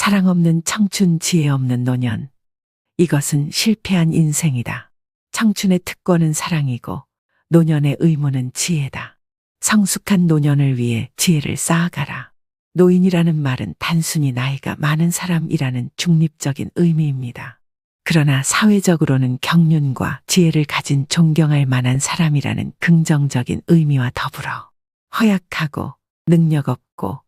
사랑 없는 청춘, 지혜 없는 노년. 이것은 실패한 인생이다. 청춘의 특권은 사랑이고 노년의 의무는 지혜다. 성숙한 노년을 위해 지혜를 쌓아가라. 노인이라는 말은 단순히 나이가 많은 사람이라는 중립적인 의미입니다. 그러나 사회적으로는 경륜과 지혜를 가진 존경할 만한 사람이라는 긍정적인 의미와 더불어 허약하고 능력 없고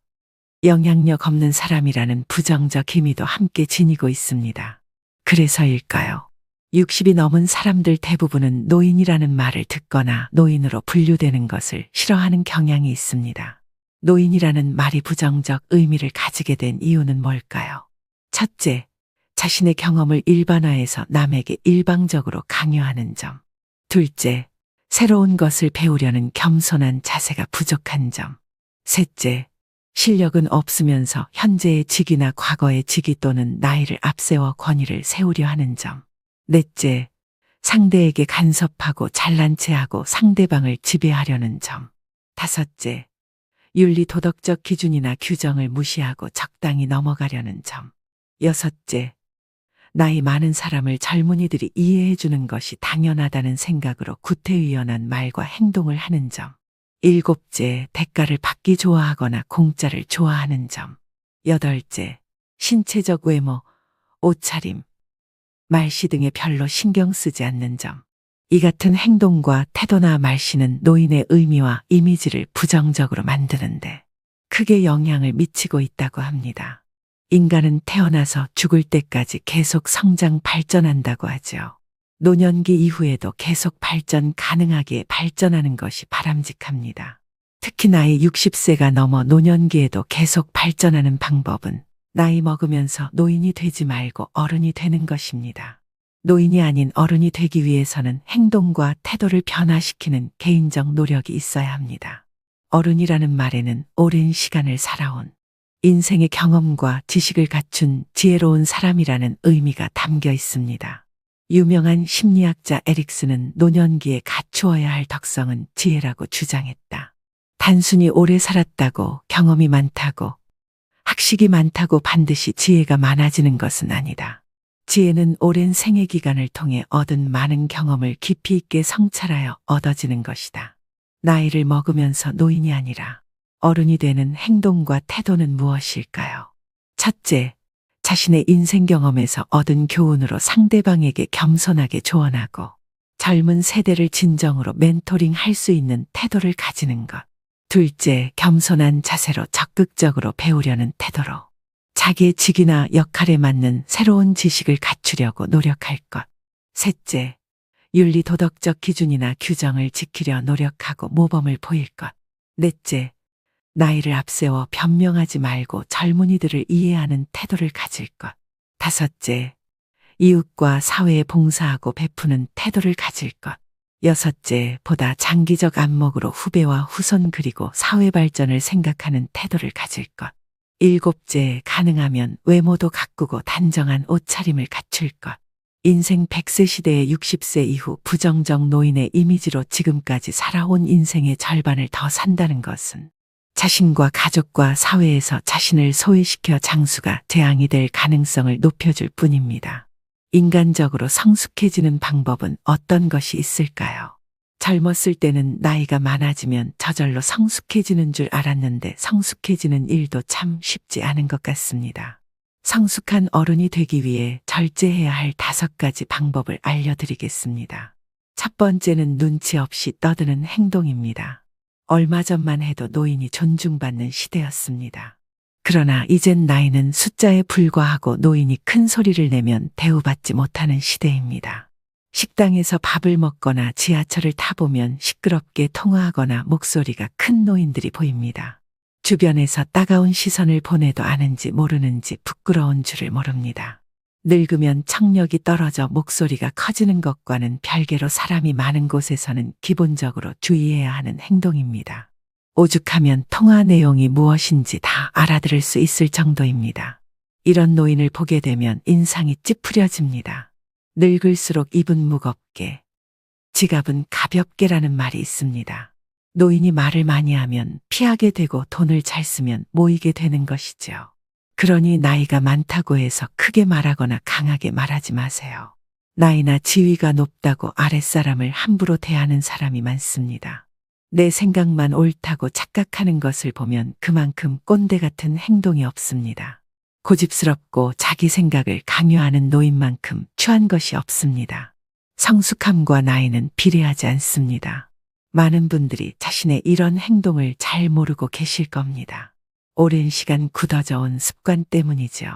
영향력 없는 사람이라는 부정적 의미도 함께 지니고 있습니다. 그래서일까요? 60이 넘은 사람들 대부분은 노인이라는 말을 듣거나 노인으로 분류되는 것을 싫어하는 경향이 있습니다. 노인이라는 말이 부정적 의미를 가지게 된 이유는 뭘까요? 첫째, 자신의 경험을 일반화해서 남에게 일방적으로 강요하는 점. 둘째, 새로운 것을 배우려는 겸손한 자세가 부족한 점. 셋째, 실력은 없으면서 현재의 직위나 과거의 직위 또는 나이를 앞세워 권위를 세우려 하는 점. 넷째, 상대에게 간섭하고 잘난 체하고 상대방을 지배하려는 점. 다섯째, 윤리 도덕적 기준이나 규정을 무시하고 적당히 넘어가려는 점. 여섯째, 나이 많은 사람을 젊은이들이 이해해 주는 것이 당연하다는 생각으로 구태의연한 말과 행동을 하는 점. 일곱째, 대가를 받기 좋아하거나 공짜를 좋아하는 점. 여덟째, 신체적 외모, 옷차림, 말씨 등에 별로 신경 쓰지 않는 점. 이 같은 행동과 태도나 말씨는 노인의 의미와 이미지를 부정적으로 만드는데 크게 영향을 미치고 있다고 합니다. 인간은 태어나서 죽을 때까지 계속 성장 발전한다고 하죠. 노년기 이후에도 계속 발전 가능하게 발전하는 것이 바람직합니다. 특히 나이 60세가 넘어 노년기에도 계속 발전하는 방법은 나이 먹으면서 노인이 되지 말고 어른이 되는 것입니다. 노인이 아닌 어른이 되기 위해서는 행동과 태도를 변화시키는 개인적 노력이 있어야 합니다. 어른이라는 말에는 오랜 시간을 살아온 인생의 경험과 지식을 갖춘 지혜로운 사람이라는 의미가 담겨 있습니다. 유명한 심리학자 에릭슨은 노년기에 갖추어야 할 덕성은 지혜라고 주장했다. 단순히 오래 살았다고 경험이 많다고 학식이 많다고 반드시 지혜가 많아지는 것은 아니다. 지혜는 오랜 생애 기간을 통해 얻은 많은 경험을 깊이 있게 성찰하여 얻어지는 것이다. 나이를 먹으면서 노인이 아니라 어른이 되는 행동과 태도는 무엇일까요? 첫째, 자신의 인생 경험에서 얻은 교훈으로 상대방에게 겸손하게 조언하고 젊은 세대를 진정으로 멘토링 할 수 있는 태도를 가지는 것. 둘째, 겸손한 자세로 적극적으로 배우려는 태도로 자기의 직위나 역할에 맞는 새로운 지식을 갖추려고 노력할 것. 셋째, 윤리 도덕적 기준이나 규정을 지키려 노력하고 모범을 보일 것. 넷째, 나이를 앞세워 변명하지 말고 젊은이들을 이해하는 태도를 가질 것. 다섯째, 이웃과 사회에 봉사하고 베푸는 태도를 가질 것. 여섯째, 보다 장기적 안목으로 후배와 후손 그리고 사회 발전을 생각하는 태도를 가질 것. 일곱째, 가능하면 외모도 가꾸고 단정한 옷차림을 갖출 것. 인생 100세 시대의 60세 이후 부정적 노인의 이미지로 지금까지 살아온 인생의 절반을 더 산다는 것은 자신과 가족과 사회에서 자신을 소외시켜 장수가 재앙이 될 가능성을 높여줄 뿐입니다. 인간적으로 성숙해지는 방법은 어떤 것이 있을까요? 젊었을 때는 나이가 많아지면 저절로 성숙해지는 줄 알았는데 성숙해지는 일도 참 쉽지 않은 것 같습니다. 성숙한 어른이 되기 위해 절제해야 할 5가지 방법을 알려드리겠습니다. 첫 번째는 눈치 없이 떠드는 행동입니다. 얼마 전만 해도 노인이 존중받는 시대였습니다. 그러나 이젠 나이는 숫자에 불과하고 노인이 큰 소리를 내면 대우받지 못하는 시대입니다. 식당에서 밥을 먹거나 지하철을 타보면 시끄럽게 통화하거나 목소리가 큰 노인들이 보입니다. 주변에서 따가운 시선을 보내도 아는지 모르는지 부끄러운 줄을 모릅니다. 늙으면 청력이 떨어져 목소리가 커지는 것과는 별개로 사람이 많은 곳에서는 기본적으로 주의해야 하는 행동입니다. 오죽하면 통화 내용이 무엇인지 다 알아들을 수 있을 정도입니다. 이런 노인을 보게 되면 인상이 찌푸려집니다. 늙을수록 입은 무겁게, 지갑은 가볍게라는 말이 있습니다. 노인이 말을 많이 하면 피하게 되고 돈을 잘 쓰면 모이게 되는 것이죠. 그러니 나이가 많다고 해서 크게 말하거나 강하게 말하지 마세요. 나이나 지위가 높다고 아랫사람을 함부로 대하는 사람이 많습니다. 내 생각만 옳다고 착각하는 것을 보면 그만큼 꼰대 같은 행동이 없습니다. 고집스럽고 자기 생각을 강요하는 노인만큼 추한 것이 없습니다. 성숙함과 나이는 비례하지 않습니다. 많은 분들이 자신의 이런 행동을 잘 모르고 계실 겁니다. 오랜 시간 굳어져 온 습관 때문이죠.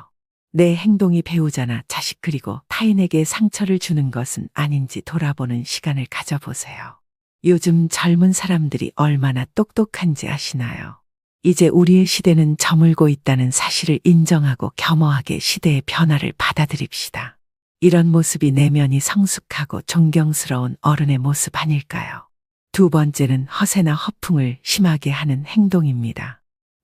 내 행동이 배우자나 자식 그리고 타인에게 상처를 주는 것은 아닌지 돌아보는 시간을 가져보세요. 요즘 젊은 사람들이 얼마나 똑똑한지 아시나요? 이제 우리의 시대는 저물고 있다는 사실을 인정하고 겸허하게 시대의 변화를 받아들입시다. 이런 모습이 내면이 성숙하고 존경스러운 어른의 모습 아닐까요? 두 번째는 허세나 허풍을 심하게 하는 행동입니다.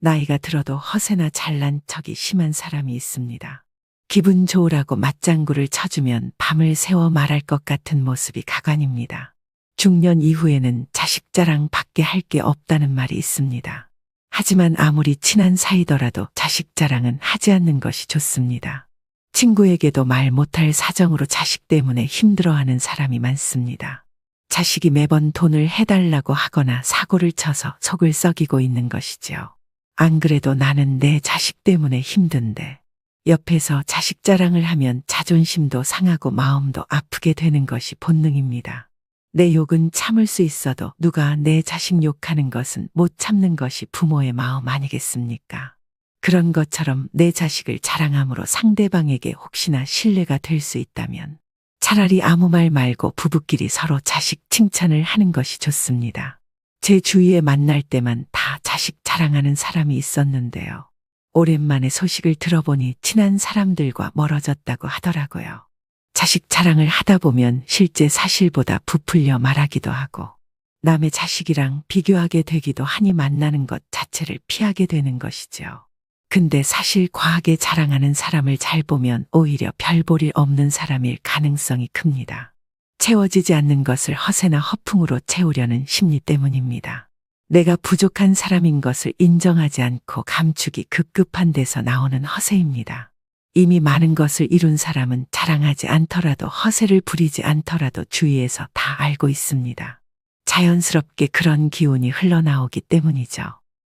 나이가 들어도 허세나 잘난 척이 심한 사람이 있습니다. 기분 좋으라고 맞장구를 쳐주면 밤을 새워 말할 것 같은 모습이 가관입니다. 중년 이후에는 자식 자랑 밖에 할 게 없다는 말이 있습니다. 하지만 아무리 친한 사이더라도 자식 자랑은 하지 않는 것이 좋습니다. 친구에게도 말 못할 사정으로 자식 때문에 힘들어하는 사람이 많습니다. 자식이 매번 돈을 해달라고 하거나 사고를 쳐서 속을 썩이고 있는 것이지요. 안 그래도 나는 내 자식 때문에 힘든데 옆에서 자식 자랑을 하면 자존심도 상하고 마음도 아프게 되는 것이 본능입니다. 내 욕은 참을 수 있어도 누가 내 자식 욕하는 것은 못 참는 것이 부모의 마음 아니겠습니까? 그런 것처럼 내 자식을 자랑함으로 상대방에게 혹시나 신뢰가 될 수 있다면 차라리 아무 말 말고 부부끼리 서로 자식 칭찬을 하는 것이 좋습니다. 제 주위에 만날 때만 다 자식 자랑하는 사람이 있었는데요. 오랜만에 소식을 들어보니 친한 사람들과 멀어졌다고 하더라고요. 자식 자랑을 하다 보면 실제 사실보다 부풀려 말하기도 하고 남의 자식이랑 비교하게 되기도 하니 만나는 것 자체를 피하게 되는 것이죠. 근데 사실 과하게 자랑하는 사람을 잘 보면 오히려 별 볼 일 없는 사람일 가능성이 큽니다. 채워지지 않는 것을 허세나 허풍으로 채우려는 심리 때문입니다. 내가 부족한 사람인 것을 인정하지 않고 감추기 급급한 데서 나오는 허세입니다. 이미 많은 것을 이룬 사람은 자랑하지 않더라도 허세를 부리지 않더라도 주위에서 다 알고 있습니다. 자연스럽게 그런 기운이 흘러나오기 때문이죠.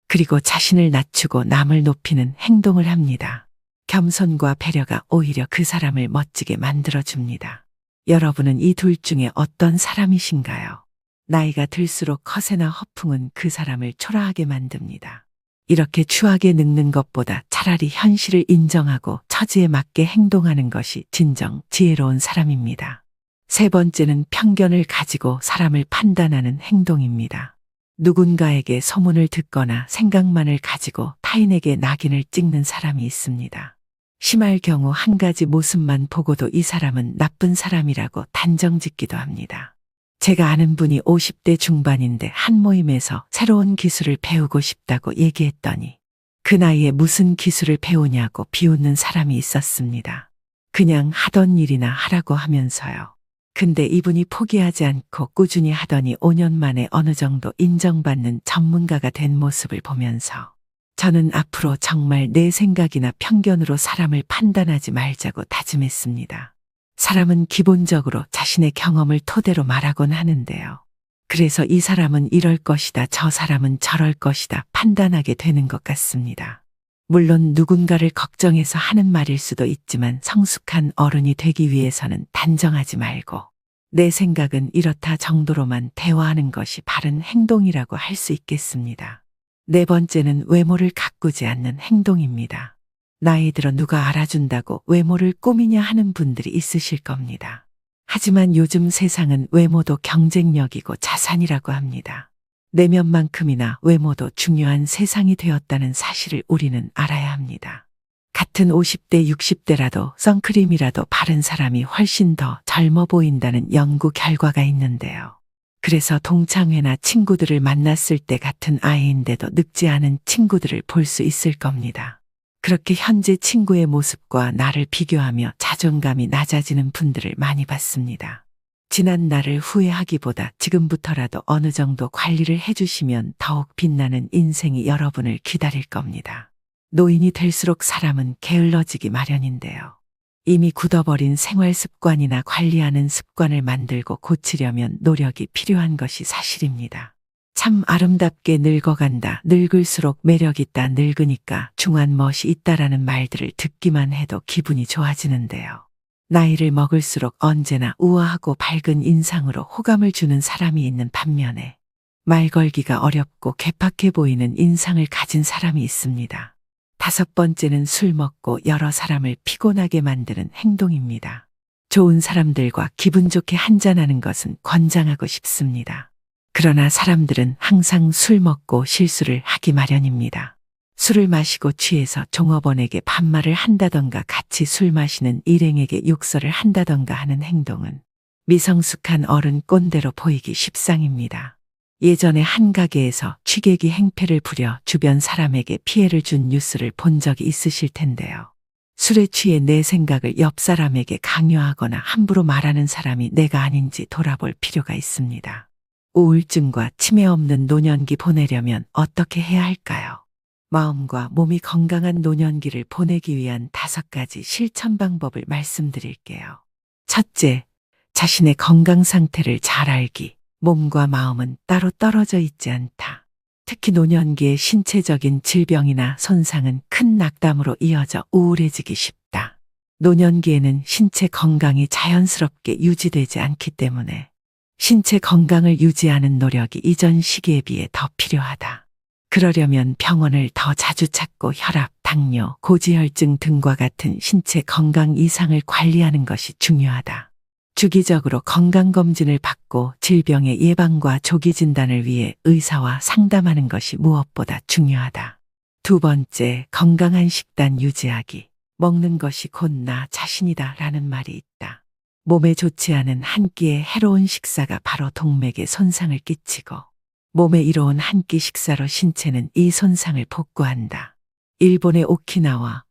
그리고 자신을 낮추고 남을 높이는 행동을 합니다. 겸손과 배려가 오히려 그 사람을 멋지게 만들어줍니다. 여러분은 이 둘 중에 어떤 사람이신가요? 나이가 들수록 허세나 허풍은 그 사람을 초라하게 만듭니다. 이렇게 추하게 늙는 것보다 차라리 현실을 인정하고 처지에 맞게 행동하는 것이 진정 지혜로운 사람입니다. 세 번째는 편견을 가지고 사람을 판단하는 행동입니다. 누군가에게 소문을 듣거나 생각만을 가지고 타인에게 낙인을 찍는 사람이 있습니다. 심할 경우 한 가지 모습만 보고도 이 사람은 나쁜 사람이라고 단정짓기도 합니다. 제가 아는 분이 50대 중반인데 한 모임에서 새로운 기술을 배우고 싶다고 얘기했더니 그 나이에 무슨 기술을 배우냐고 비웃는 사람이 있었습니다. 그냥 하던 일이나 하라고 하면서요. 근데 이분이 포기하지 않고 꾸준히 하더니 5년 만에 어느 정도 인정받는 전문가가 된 모습을 보면서 저는 앞으로 정말 내 생각이나 편견으로 사람을 판단하지 말자고 다짐했습니다. 사람은 기본적으로 자신의 경험을 토대로 말하곤 하는데요. 그래서 이 사람은 이럴 것이다, 저 사람은 저럴 것이다 판단하게 되는 것 같습니다. 물론 누군가를 걱정해서 하는 말일 수도 있지만 성숙한 어른이 되기 위해서는 단정하지 말고 내 생각은 이렇다 정도로만 대화하는 것이 바른 행동이라고 할 수 있겠습니다. 네 번째는 외모를 가꾸지 않는 행동입니다. 나이 들어 누가 알아준다고 외모를 꾸미냐 하는 분들이 있으실 겁니다. 하지만 요즘 세상은 외모도 경쟁력이고 자산이라고 합니다. 내면만큼이나 외모도 중요한 세상이 되었다는 사실을 우리는 알아야 합니다. 같은 50대, 60대라도 선크림이라도 바른 사람이 훨씬 더 젊어 보인다는 연구 결과가 있는데요. 그래서 동창회나 친구들을 만났을 때 같은 아이인데도 늙지 않은 친구들을 볼 수 있을 겁니다. 그렇게 현재 친구의 모습과 나를 비교하며 자존감이 낮아지는 분들을 많이 봤습니다. 지난 날을 후회하기보다 지금부터라도 어느 정도 관리를 해주시면 더욱 빛나는 인생이 여러분을 기다릴 겁니다. 노인이 될수록 사람은 게을러지기 마련인데요. 이미 굳어버린 생활 습관이나 관리하는 습관을 만들고 고치려면 노력이 필요한 것이 사실입니다. 참 아름답게 늙어간다, 늙을수록 매력있다, 늙으니까 중한 멋이 있다라는 말들을 듣기만 해도 기분이 좋아지는데요. 나이를 먹을수록 언제나 우아하고 밝은 인상으로 호감을 주는 사람이 있는 반면에 말 걸기가 어렵고 괴팍해 보이는 인상을 가진 사람이 있습니다. 5번째는 술 먹고 여러 사람을 피곤하게 만드는 행동입니다. 좋은 사람들과 기분 좋게 한잔하는 것은 권장하고 싶습니다. 그러나 사람들은 항상 술 먹고 실수를 하기 마련입니다. 술을 마시고 취해서 종업원에게 반말을 한다던가 같이 술 마시는 일행에게 욕설을 한다던가 하는 행동은 미성숙한 어른 꼰대로 보이기 십상입니다. 예전에 한 가게에서 취객이 행패를 부려 주변 사람에게 피해를 준 뉴스를 본 적이 있으실 텐데요. 술에 취해 내 생각을 옆 사람에게 강요하거나 함부로 말하는 사람이 내가 아닌지 돌아볼 필요가 있습니다. 우울증과 치매 없는 노년기 보내려면 어떻게 해야 할까요? 마음과 몸이 건강한 노년기를 보내기 위한 5가지 실천 방법을 말씀드릴게요. 첫째, 자신의 건강 상태를 잘 알기. 몸과 마음은 따로 떨어져 있지 않다. 특히 노년기의 신체적인 질병이나 손상은 큰 낙담으로 이어져 우울해지기 쉽다. 노년기에는 신체 건강이 자연스럽게 유지되지 않기 때문에 신체 건강을 유지하는 노력이 이전 시기에 비해 더 필요하다. 그러려면 병원을 더 자주 찾고 혈압, 당뇨, 고지혈증 등과 같은 신체 건강 이상을 관리하는 것이 중요하다. 주기적으로 건강검진을 받고 질병의 예방과 조기 진단을 위해 의사와 상담하는 것이 무엇보다 중요하다. 2번째, 건강한 식단 유지하기. 먹는 것이 곧 나 자신이다 라는 말이 있다. 몸에 좋지 않은 한 끼의 해로운 식사가 바로 동맥에 손상을 끼치고 몸에 이로운 한 끼 식사로 신체는 이 손상을 복구한다. 일본의 오키나와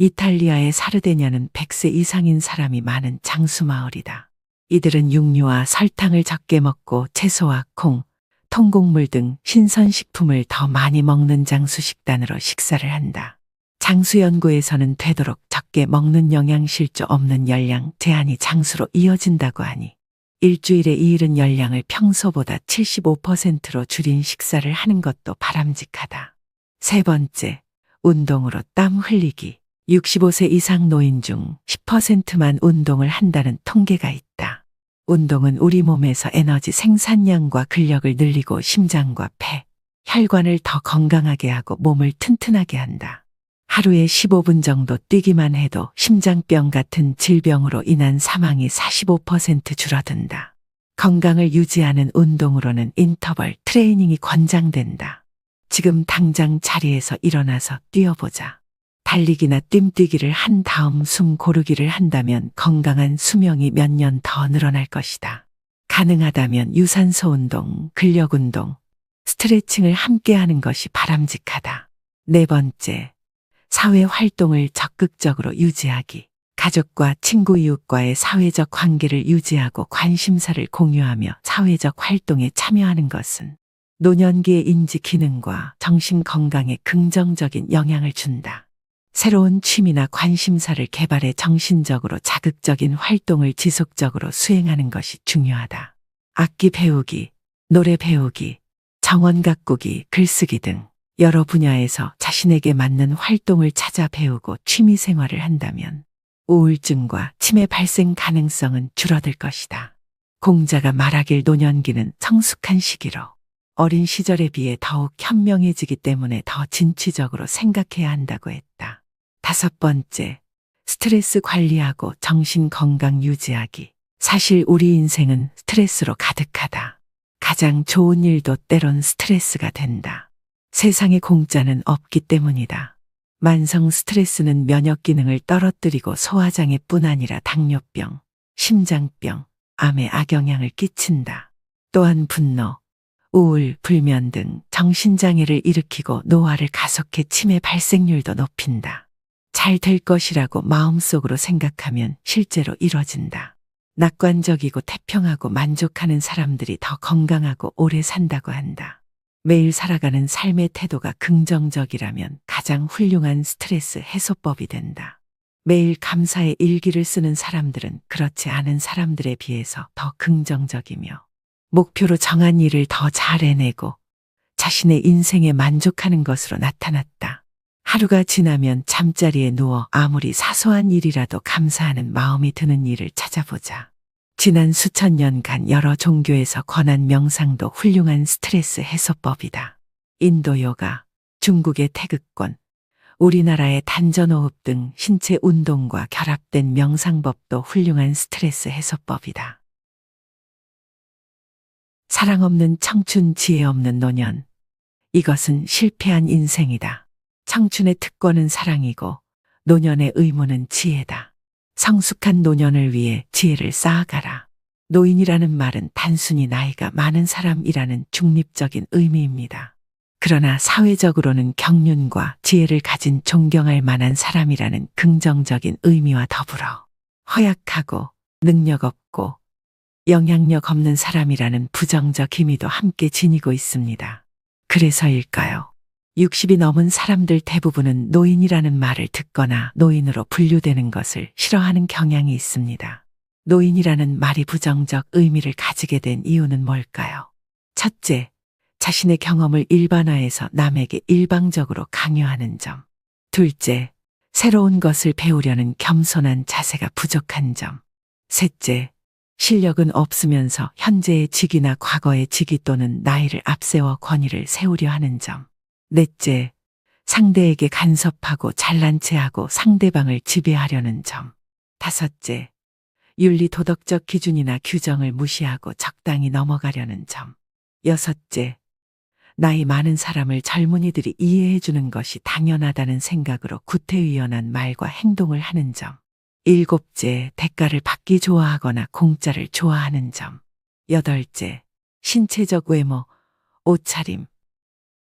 이탈리아의 사르데냐는 100세 이상인 사람이 많은 장수마을이다. 이들은 육류와 설탕을 적게 먹고 채소와 콩, 통곡물 등 신선식품을 더 많이 먹는 장수 식단으로 식사를 한다. 장수 연구에서는 되도록 적게 먹는 영양실조 없는 열량 제한이 장수로 이어진다고 하니 일주일에 이르는 열량을 평소보다 75%로 줄인 식사를 하는 것도 바람직하다. 3번째, 운동으로 땀 흘리기. 65세 이상 노인 중 10%만 운동을 한다는 통계가 있다. 운동은 우리 몸에서 에너지 생산량과 근력을 늘리고 심장과 폐, 혈관을 더 건강하게 하고 몸을 튼튼하게 한다. 하루에 15분 정도 뛰기만 해도 심장병 같은 질병으로 인한 사망이 45% 줄어든다. 건강을 유지하는 운동으로는 인터벌 트레이닝이 권장된다. 지금 당장 자리에서 일어나서 뛰어보자. 달리기나 뜀뛰기를 한 다음 숨 고르기를 한다면 건강한 수명이 몇 년 더 늘어날 것이다. 가능하다면 유산소 운동, 근력 운동, 스트레칭을 함께 하는 것이 바람직하다. 4번째, 사회 활동을 적극적으로 유지하기. 가족과 친구 이웃과의 사회적 관계를 유지하고 관심사를 공유하며 사회적 활동에 참여하는 것은 노년기의 인지 기능과 정신 건강에 긍정적인 영향을 준다. 새로운 취미나 관심사를 개발해 정신적으로 자극적인 활동을 지속적으로 수행하는 것이 중요하다. 악기 배우기, 노래 배우기, 정원 가꾸기, 글쓰기 등 여러 분야에서 자신에게 맞는 활동을 찾아 배우고 취미 생활을 한다면 우울증과 치매 발생 가능성은 줄어들 것이다. 공자가 말하길 노년기는 성숙한 시기로 어린 시절에 비해 더욱 현명해지기 때문에 더 진취적으로 생각해야 한다고 했다. 5번째, 스트레스 관리하고 정신 건강 유지하기. 사실 우리 인생은 스트레스로 가득하다. 가장 좋은 일도 때론 스트레스가 된다. 세상에 공짜는 없기 때문이다. 만성 스트레스는 면역 기능을 떨어뜨리고 소화장애뿐 아니라 당뇨병, 심장병, 암에 악영향을 끼친다. 또한 분노, 우울, 불면 등 정신장애를 일으키고 노화를 가속해 치매 발생률도 높인다. 잘 될 것이라고 마음속으로 생각하면 실제로 이뤄진다. 낙관적이고 태평하고 만족하는 사람들이 더 건강하고 오래 산다고 한다. 매일 살아가는 삶의 태도가 긍정적이라면 가장 훌륭한 스트레스 해소법이 된다. 매일 감사의 일기를 쓰는 사람들은 그렇지 않은 사람들에 비해서 더 긍정적이며 목표로 정한 일을 더 잘 해내고 자신의 인생에 만족하는 것으로 나타났다. 하루가 지나면 잠자리에 누워 아무리 사소한 일이라도 감사하는 마음이 드는 일을 찾아보자. 지난 수천 년간 여러 종교에서 권한 명상도 훌륭한 스트레스 해소법이다. 인도 요가, 중국의 태극권, 우리나라의 단전호흡 등 신체 운동과 결합된 명상법도 훌륭한 스트레스 해소법이다. 사랑 없는 청춘, 지혜 없는 노년. 이것은 실패한 인생이다. 청춘의 특권은 사랑이고 노년의 의무는 지혜다. 성숙한 노년을 위해 지혜를 쌓아가라. 노인이라는 말은 단순히 나이가 많은 사람이라는 중립적인 의미입니다. 그러나 사회적으로는 경륜과 지혜를 가진 존경할 만한 사람이라는 긍정적인 의미와 더불어 허약하고 능력 없고 영향력 없는 사람이라는 부정적 의미도 함께 지니고 있습니다. 그래서일까요? 60이 넘은 사람들 대부분은 노인이라는 말을 듣거나 노인으로 분류되는 것을 싫어하는 경향이 있습니다. 노인이라는 말이 부정적 의미를 가지게 된 이유는 뭘까요? 첫째, 자신의 경험을 일반화해서 남에게 일방적으로 강요하는 점. 둘째, 새로운 것을 배우려는 겸손한 자세가 부족한 점. 셋째, 실력은 없으면서 현재의 직위나 과거의 직위 또는 나이를 앞세워 권위를 세우려 하는 점. 넷째, 상대에게 간섭하고 잘난 체하고 상대방을 지배하려는 점. 다섯째, 윤리 도덕적 기준이나 규정을 무시하고 적당히 넘어가려는 점. 여섯째, 나이 많은 사람을 젊은이들이 이해해 주는 것이 당연하다는 생각으로 구태의연한 말과 행동을 하는 점. 일곱째, 대가를 받기 좋아하거나 공짜를 좋아하는 점. 여덟째, 신체적 외모, 옷차림,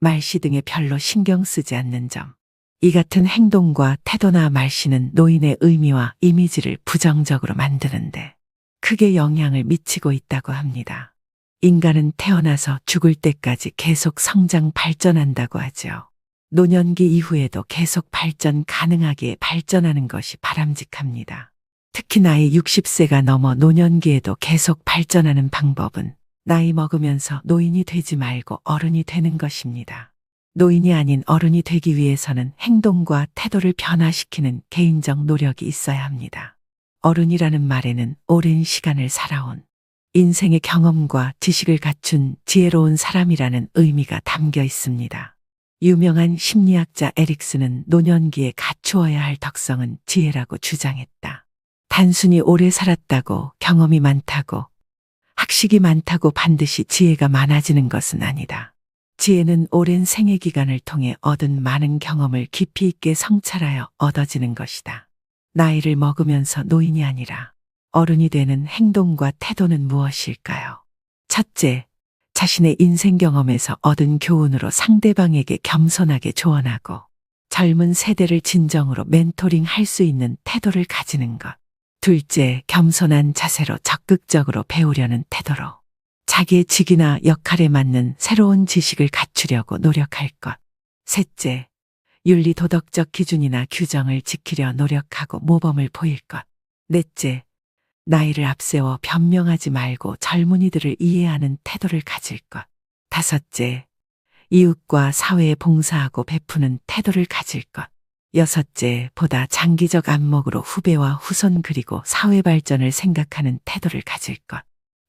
말씨 등에 별로 신경 쓰지 않는 점. 이 같은 행동과 태도나 말씨는 노인의 의미와 이미지를 부정적으로 만드는데 크게 영향을 미치고 있다고 합니다. 인간은 태어나서 죽을 때까지 계속 성장 발전한다고 하죠. 노년기 이후에도 계속 발전 가능하기에 발전하는 것이 바람직합니다. 특히 나이 60세가 넘어 노년기에도 계속 발전하는 방법은 나이 먹으면서 노인이 되지 말고 어른이 되는 것입니다. 노인이 아닌 어른이 되기 위해서는 행동과 태도를 변화시키는 개인적 노력이 있어야 합니다. 어른이라는 말에는 오랜 시간을 살아온 인생의 경험과 지식을 갖춘 지혜로운 사람이라는 의미가 담겨 있습니다. 유명한 심리학자 에릭스는 노년기에 갖추어야 할 덕성은 지혜라고 주장했다. 단순히 오래 살았다고 경험이 많다고 학식이 많다고 반드시 지혜가 많아지는 것은 아니다. 지혜는 오랜 생애 기간을 통해 얻은 많은 경험을 깊이 있게 성찰하여 얻어지는 것이다. 나이를 먹으면서 노인이 아니라 어른이 되는 행동과 태도는 무엇일까요? 첫째, 자신의 인생 경험에서 얻은 교훈으로 상대방에게 겸손하게 조언하고 젊은 세대를 진정으로 멘토링 할 수 있는 태도를 가지는 것. 둘째, 겸손한 자세로 적극적으로 배우려는 태도로 자기의 직위나 역할에 맞는 새로운 지식을 갖추려고 노력할 것. 셋째, 윤리 도덕적 기준이나 규정을 지키려 노력하고 모범을 보일 것. 넷째, 나이를 앞세워 변명하지 말고 젊은이들을 이해하는 태도를 가질 것. 다섯째, 이웃과 사회에 봉사하고 베푸는 태도를 가질 것. 여섯째, 보다 장기적 안목으로 후배와 후손 그리고 사회 발전을 생각하는 태도를 가질 것.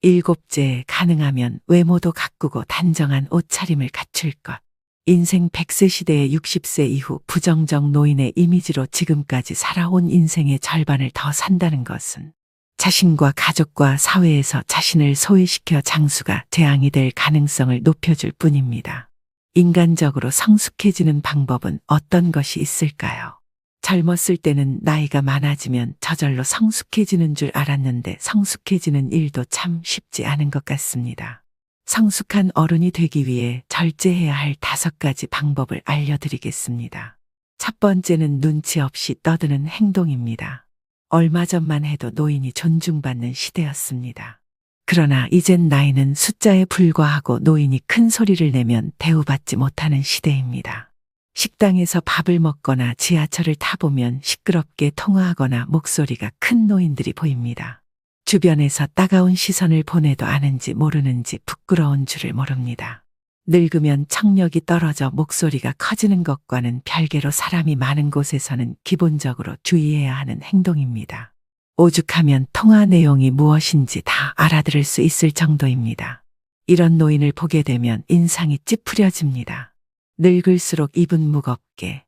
일곱째, 가능하면 외모도 가꾸고 단정한 옷차림을 갖출 것. 인생 100세 시대의 60세 이후 부정적 노인의 이미지로 지금까지 살아온 인생의 절반을 더 산다는 것은 자신과 가족과 사회에서 자신을 소외시켜 장수가 재앙이 될 가능성을 높여줄 뿐입니다. 인간적으로 성숙해지는 방법은 어떤 것이 있을까요? 젊었을 때는 나이가 많아지면 저절로 성숙해지는 줄 알았는데 성숙해지는 일도 참 쉽지 않은 것 같습니다. 성숙한 어른이 되기 위해 절제해야 할 5가지 방법을 알려드리겠습니다. 첫 번째는 눈치 없이 떠드는 행동입니다. 얼마 전만 해도 노인이 존중받는 시대였습니다. 그러나 이젠 나이는 숫자에 불과하고 노인이 큰 소리를 내면 대우받지 못하는 시대입니다. 식당에서 밥을 먹거나 지하철을 타보면 시끄럽게 통화하거나 목소리가 큰 노인들이 보입니다. 주변에서 따가운 시선을 보내도 아는지 모르는지 부끄러운 줄을 모릅니다. 늙으면 청력이 떨어져 목소리가 커지는 것과는 별개로 사람이 많은 곳에서는 기본적으로 주의해야 하는 행동입니다. 오죽하면 통화 내용이 무엇인지 다 알아들을 수 있을 정도입니다. 이런 노인을 보게 되면 인상이 찌푸려집니다. 늙을수록 입은 무겁게,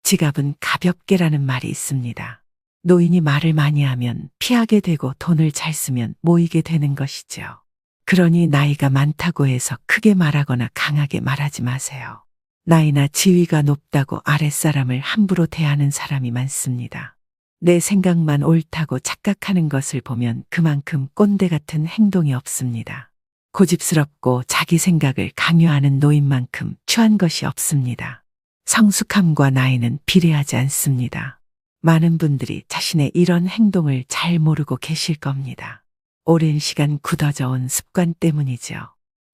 지갑은 가볍게라는 말이 있습니다. 노인이 말을 많이 하면 피하게 되고 돈을 잘 쓰면 모이게 되는 것이죠. 그러니 나이가 많다고 해서 크게 말하거나 강하게 말하지 마세요. 나이나 지위가 높다고 아랫사람을 함부로 대하는 사람이 많습니다. 내 생각만 옳다고 착각하는 것을 보면 그만큼 꼰대 같은 행동이 없습니다. 고집스럽고 자기 생각을 강요하는 노인만큼 추한 것이 없습니다. 성숙함과 나이는 비례하지 않습니다. 많은 분들이 자신의 이런 행동을 잘 모르고 계실 겁니다. 오랜 시간 굳어져 온 습관 때문이죠.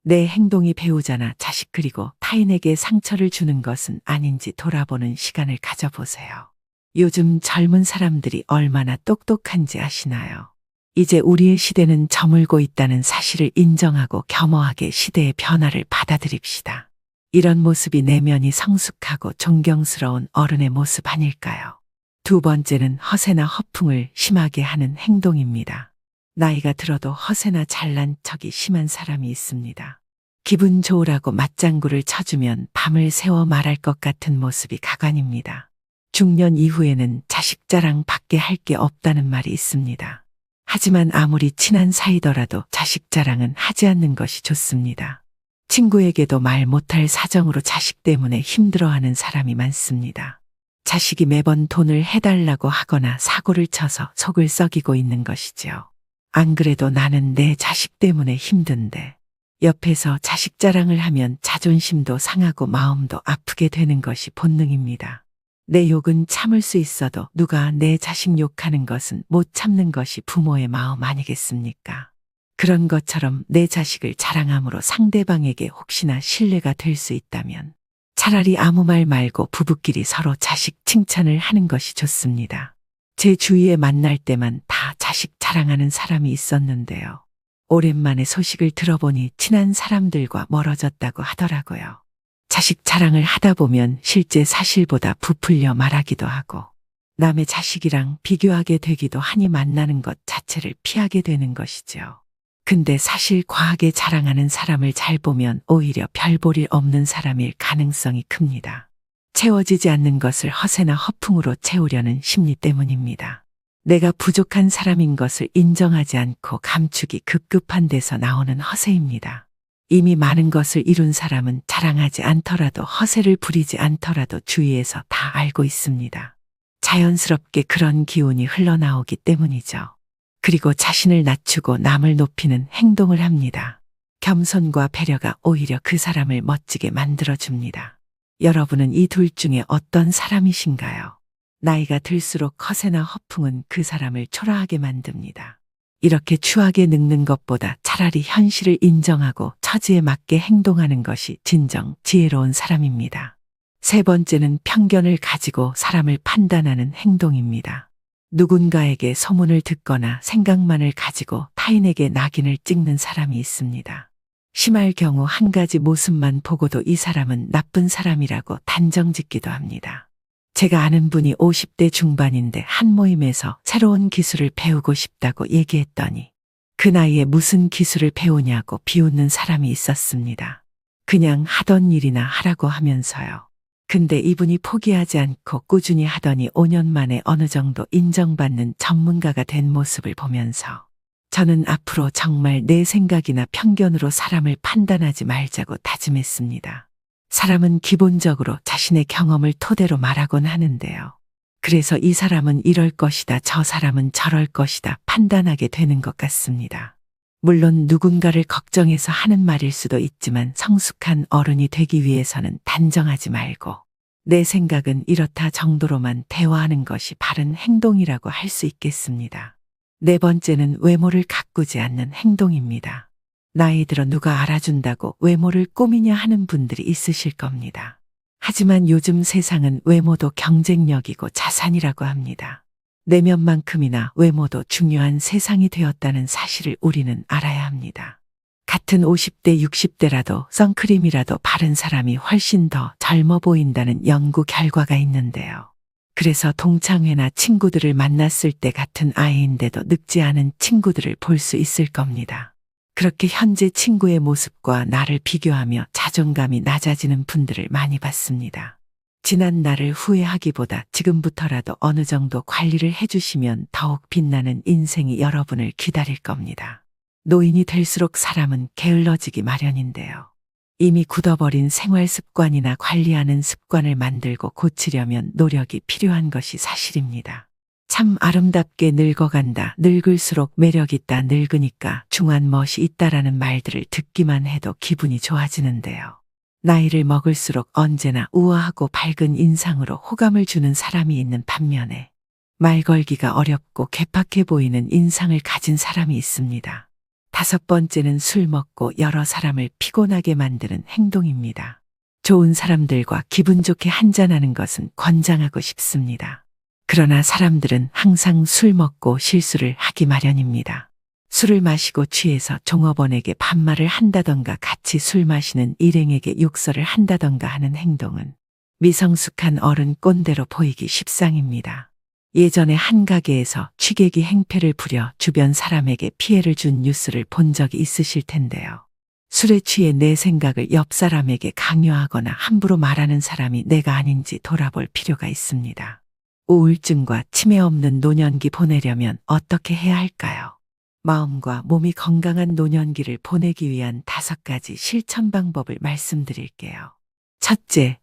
내 행동이 배우자나 자식 그리고 타인에게 상처를 주는 것은 아닌지 돌아보는 시간을 가져보세요. 요즘 젊은 사람들이 얼마나 똑똑한지 아시나요? 이제 우리의 시대는 저물고 있다는 사실을 인정하고 겸허하게 시대의 변화를 받아들입시다. 이런 모습이 내면이 성숙하고 존경스러운 어른의 모습 아닐까요? 두 번째는 허세나 허풍을 심하게 하는 행동입니다. 나이가 들어도 허세나 잘난 척이 심한 사람이 있습니다. 기분 좋으라고 맞장구를 쳐주면 밤을 새워 말할 것 같은 모습이 가관입니다. 중년 이후에는 자식 자랑 밖에 할 게 없다는 말이 있습니다. 하지만 아무리 친한 사이더라도 자식 자랑은 하지 않는 것이 좋습니다. 친구에게도 말 못할 사정으로 자식 때문에 힘들어하는 사람이 많습니다. 자식이 매번 돈을 해달라고 하거나 사고를 쳐서 속을 썩이고 있는 것이죠. 안 그래도 나는 내 자식 때문에 힘든데 옆에서 자식 자랑을 하면 자존심도 상하고 마음도 아프게 되는 것이 본능입니다. 내 욕은 참을 수 있어도 누가 내 자식 욕하는 것은 못 참는 것이 부모의 마음 아니겠습니까? 그런 것처럼 내 자식을 자랑함으로 상대방에게 혹시나 신뢰가 될 수 있다면 차라리 아무 말 말고 부부끼리 서로 자식 칭찬을 하는 것이 좋습니다. 제 주위에 만날 때만 다 자식 자랑하는 사람이 있었는데요. 오랜만에 소식을 들어보니 친한 사람들과 멀어졌다고 하더라고요. 자식 자랑을 하다 보면 실제 사실보다 부풀려 말하기도 하고 남의 자식이랑 비교하게 되기도 하니 만나는 것 자체를 피하게 되는 것이죠. 근데 사실 과하게 자랑하는 사람을 잘 보면 오히려 별 볼 일 없는 사람일 가능성이 큽니다. 채워지지 않는 것을 허세나 허풍으로 채우려는 심리 때문입니다. 내가 부족한 사람인 것을 인정하지 않고 감추기 급급한 데서 나오는 허세입니다. 이미 많은 것을 이룬 사람은 자랑하지 않더라도 허세를 부리지 않더라도 주위에서 다 알고 있습니다. 자연스럽게 그런 기운이 흘러나오기 때문이죠. 그리고 자신을 낮추고 남을 높이는 행동을 합니다. 겸손과 배려가 오히려 그 사람을 멋지게 만들어줍니다. 여러분은 이 둘 중에 어떤 사람이신가요? 나이가 들수록 허세나 허풍은 그 사람을 초라하게 만듭니다. 이렇게 추하게 늙는 것보다 차라리 현실을 인정하고 처지에 맞게 행동하는 것이 진정 지혜로운 사람입니다. 세 번째는 편견을 가지고 사람을 판단하는 행동입니다. 누군가에게 소문을 듣거나 생각만을 가지고 타인에게 낙인을 찍는 사람이 있습니다. 심할 경우 한 가지 모습만 보고도 이 사람은 나쁜 사람이라고 단정짓기도 합니다. 제가 아는 분이 50대 중반인데 한 모임에서 새로운 기술을 배우고 싶다고 얘기했더니 그 나이에 무슨 기술을 배우냐고 비웃는 사람이 있었습니다. 그냥 하던 일이나 하라고 하면서요. 근데 이분이 포기하지 않고 꾸준히 하더니 5년 만에 어느 정도 인정받는 전문가가 된 모습을 보면서 저는 앞으로 정말 내 생각이나 편견으로 사람을 판단하지 말자고 다짐했습니다. 사람은 기본적으로 자신의 경험을 토대로 말하곤 하는데요. 그래서 이 사람은 이럴 것이다, 저 사람은 저럴 것이다 판단하게 되는 것 같습니다. 물론 누군가를 걱정해서 하는 말일 수도 있지만 성숙한 어른이 되기 위해서는 단정하지 말고 내 생각은 이렇다 정도로만 대화하는 것이 바른 행동이라고 할 수 있겠습니다. 네 번째는 외모를 가꾸지 않는 행동입니다. 나이 들어 누가 알아준다고 외모를 꾸미냐 하는 분들이 있으실 겁니다. 하지만 요즘 세상은 외모도 경쟁력이고 자산이라고 합니다. 내면만큼이나 외모도 중요한 세상이 되었다는 사실을 우리는 알아야 합니다. 같은 50대, 60대라도 선크림이라도 바른 사람이 훨씬 더 젊어 보인다는 연구 결과가 있는데요. 그래서 동창회나 친구들을 만났을 때 같은 아이인데도 늙지 않은 친구들을 볼 수 있을 겁니다. 그렇게 현재 친구의 모습과 나를 비교하며 자존감이 낮아지는 분들을 많이 봤습니다. 지난 날을 후회하기보다 지금부터라도 어느 정도 관리를 해주시면 더욱 빛나는 인생이 여러분을 기다릴 겁니다. 노인이 될수록 사람은 게을러지기 마련인데요. 이미 굳어버린 생활 습관이나 관리하는 습관을 만들고 고치려면 노력이 필요한 것이 사실입니다. 참 아름답게 늙어간다, 늙을수록 매력있다, 늙으니까 중한 멋이 있다라는 말들을 듣기만 해도 기분이 좋아지는데요. 나이를 먹을수록 언제나 우아하고 밝은 인상으로 호감을 주는 사람이 있는 반면에 말 걸기가 어렵고 괴팍해 보이는 인상을 가진 사람이 있습니다. 다섯 번째는 술 먹고 여러 사람을 피곤하게 만드는 행동입니다. 좋은 사람들과 기분 좋게 한잔하는 것은 권장하고 싶습니다. 그러나 사람들은 항상 술 먹고 실수를 하기 마련입니다. 술을 마시고 취해서 종업원에게 반말을 한다던가 같이 술 마시는 일행에게 욕설을 한다던가 하는 행동은 미성숙한 어른 꼰대로 보이기 십상입니다. 예전에 한 가게에서 취객이 행패를 부려 주변 사람에게 피해를 준 뉴스를 본 적이 있으실 텐데요. 술에 취해 내 생각을 옆 사람에게 강요하거나 함부로 말하는 사람이 내가 아닌지 돌아볼 필요가 있습니다. 우울증과 치매 없는 노년기 보내려면 어떻게 해야 할까요? 마음과 몸이 건강한 노년기를 보내기 위한 5가지 실천 방법을 말씀드릴게요. 첫째,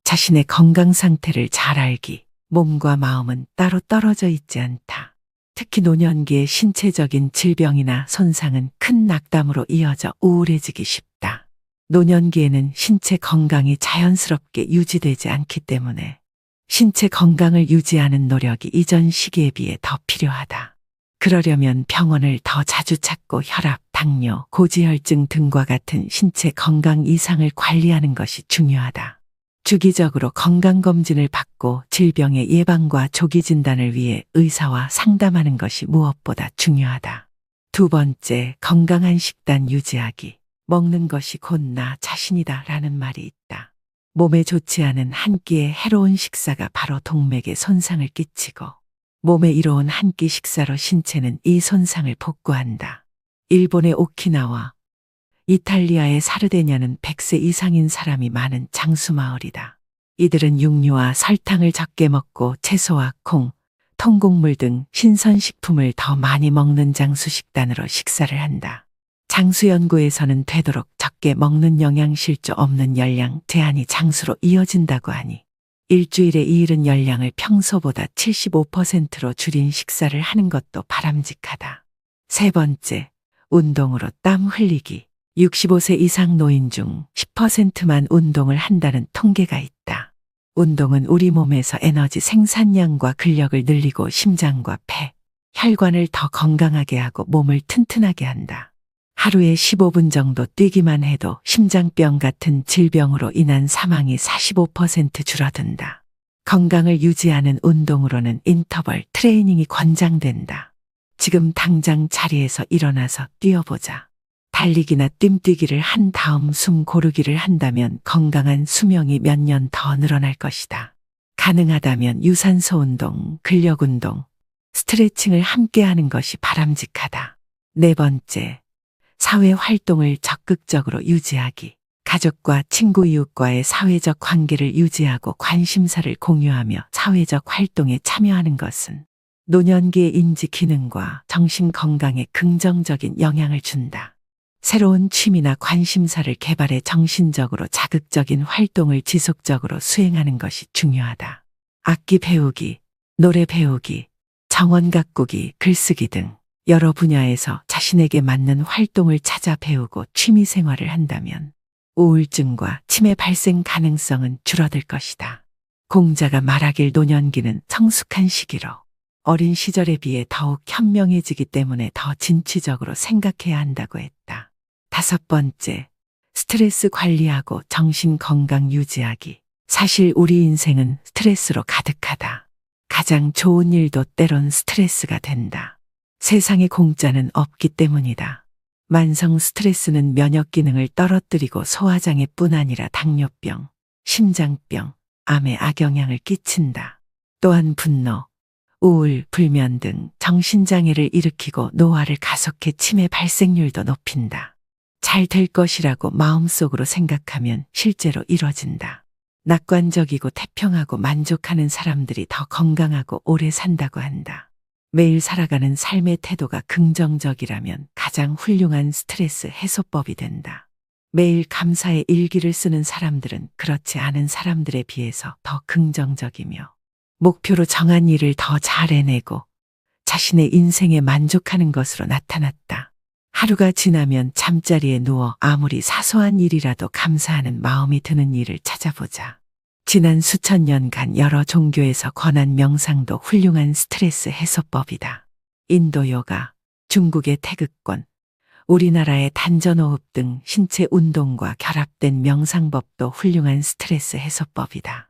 자신의 건강 상태를 잘 알기. 몸과 마음은 따로 떨어져 있지 않다. 특히 노년기의 신체적인 질병이나 손상은 큰 낙담으로 이어져 우울해지기 쉽다. 노년기에는 신체 건강이 자연스럽게 유지되지 않기 때문에 신체 건강을 유지하는 노력이 이전 시기에 비해 더 필요하다. 그러려면 병원을 더 자주 찾고 혈압, 당뇨, 고지혈증 등과 같은 신체 건강 이상을 관리하는 것이 중요하다. 주기적으로 건강검진을 받고 질병의 예방과 조기 진단을 위해 의사와 상담하는 것이 무엇보다 중요하다. 두 번째, 건강한 식단 유지하기. 먹는 것이 곧 나 자신이다 라는 말이 있다. 몸에 좋지 않은 한 끼의 해로운 식사가 바로 동맥에 손상을 끼치고 몸에 이로운 한 끼 식사로 신체는 이 손상을 복구한다. 일본의 오키나와 이탈리아의 사르데냐는 100세 이상인 사람이 많은 장수마을이다. 이들은 육류와 설탕을 적게 먹고 채소와 콩, 통곡물 등 신선식품을 더 많이 먹는 장수 식단으로 식사를 한다. 장수 연구에서는 되도록 적게 먹는 영양실조 없는 열량 제한이 장수로 이어진다고 하니 일주일에 이르는 열량을 평소보다 75%로 줄인 식사를 하는 것도 바람직하다. 세 번째, 운동으로 땀 흘리기. 65세 이상 노인 중 10%만 운동을 한다는 통계가 있다. 운동은 우리 몸에서 에너지 생산량과 근력을 늘리고 심장과 폐, 혈관을 더 건강하게 하고 몸을 튼튼하게 한다. 하루에 15분 정도 뛰기만 해도 심장병 같은 질병으로 인한 사망이 45% 줄어든다. 건강을 유지하는 운동으로는 인터벌 트레이닝이 권장된다. 지금 당장 자리에서 일어나서 뛰어보자. 달리기나 뜀뛰기를 한 다음 숨 고르기를 한다면 건강한 수명이 몇 년 더 늘어날 것이다. 가능하다면 유산소 운동, 근력 운동, 스트레칭을 함께 하는 것이 바람직하다. 네 번째, 사회 활동을 적극적으로 유지하기. 가족과 친구 이웃과의 사회적 관계를 유지하고 관심사를 공유하며 사회적 활동에 참여하는 것은 노년기의 인지 기능과 정신 건강에 긍정적인 영향을 준다. 새로운 취미나 관심사를 개발해 정신적으로 자극적인 활동을 지속적으로 수행하는 것이 중요하다. 악기 배우기, 노래 배우기, 정원 가꾸기, 글쓰기 등 여러 분야에서 자신에게 맞는 활동을 찾아 배우고 취미 생활을 한다면 우울증과 치매 발생 가능성은 줄어들 것이다. 공자가 말하길 노년기는 성숙한 시기로 어린 시절에 비해 더욱 현명해지기 때문에 더 진취적으로 생각해야 한다고 했다. 5번째, 스트레스 관리하고 정신 건강 유지하기. 사실 우리 인생은 스트레스로 가득하다. 가장 좋은 일도 때론 스트레스가 된다. 세상에 공짜는 없기 때문이다. 만성 스트레스는 면역 기능을 떨어뜨리고 소화장애뿐 아니라 당뇨병, 심장병, 암에 악영향을 끼친다. 또한 분노, 우울, 불면 등 정신장애를 일으키고 노화를 가속해 치매 발생률도 높인다. 잘 될 것이라고 마음속으로 생각하면 실제로 이뤄진다. 낙관적이고 태평하고 만족하는 사람들이 더 건강하고 오래 산다고 한다. 매일 살아가는 삶의 태도가 긍정적이라면 가장 훌륭한 스트레스 해소법이 된다. 매일 감사의 일기를 쓰는 사람들은 그렇지 않은 사람들에 비해서 더 긍정적이며 목표로 정한 일을 더 잘 해내고 자신의 인생에 만족하는 것으로 나타났다. 하루가 지나면 잠자리에 누워 아무리 사소한 일이라도 감사하는 마음이 드는 일을 찾아보자. 지난 수천 년간 여러 종교에서 권한 명상도 훌륭한 스트레스 해소법이다. 인도 요가, 중국의 태극권, 우리나라의 단전호흡 등 신체 운동과 결합된 명상법도 훌륭한 스트레스 해소법이다.